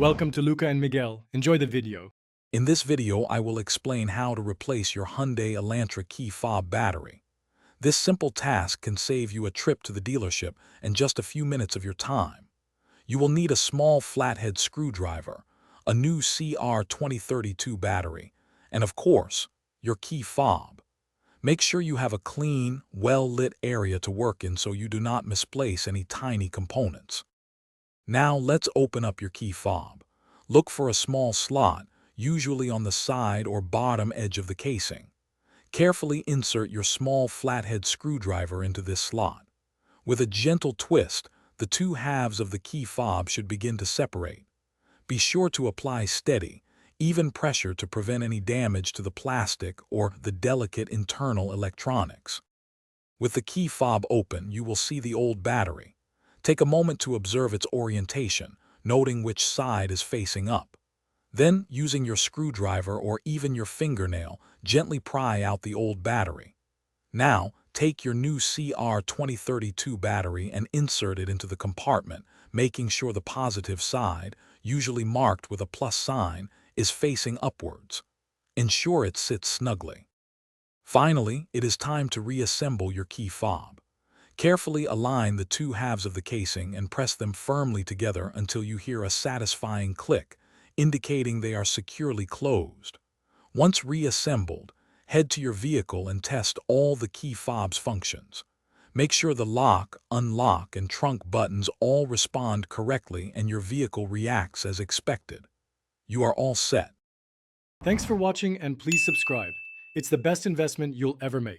Welcome to Luca and Miguel. Enjoy the video. In this video, I will explain how to replace your Hyundai Elantra key fob battery. This simple task can save you a trip to the dealership and just a few minutes of your time. You will need a small flathead screwdriver, a new CR2032 battery, and of course, your key fob. Make sure you have a clean, well-lit area to work in so you do not misplace any tiny components. Now let's open up your key fob. Look for a small slot, usually on the side or bottom edge of the casing. Carefully insert your small flathead screwdriver into this slot. With a gentle twist, the two halves of the key fob should begin to separate. Be sure to apply steady, even pressure to prevent any damage to the plastic or the delicate internal electronics. With the key fob open, you will see the old battery. Take a moment to observe its orientation, noting which side is facing up. Then, using your screwdriver or even your fingernail, gently pry out the old battery. Now, take your new CR2032 battery and insert it into the compartment, making sure the positive side, usually marked with a plus sign, is facing upwards. Ensure it sits snugly. Finally, it is time to reassemble your key fob. Carefully align the two halves of the casing and press them firmly together until you hear a satisfying click, indicating they are securely closed. Once reassembled, head to your vehicle and test all the key fob's functions. Make sure the lock, unlock, and trunk buttons all respond correctly and your vehicle reacts as expected. You are all set. Thanks for watching and please subscribe. It's the best investment you'll ever make.